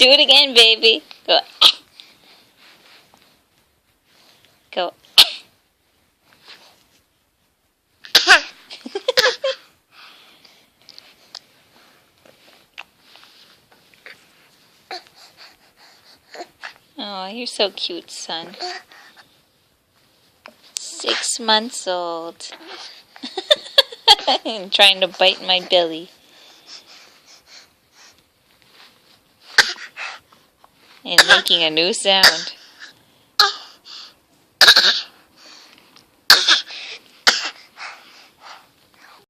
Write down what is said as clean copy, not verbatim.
Do it again, baby. Go. Go. Oh, you're so cute, son. 6 months old. And trying to bite my belly. And making a new sound.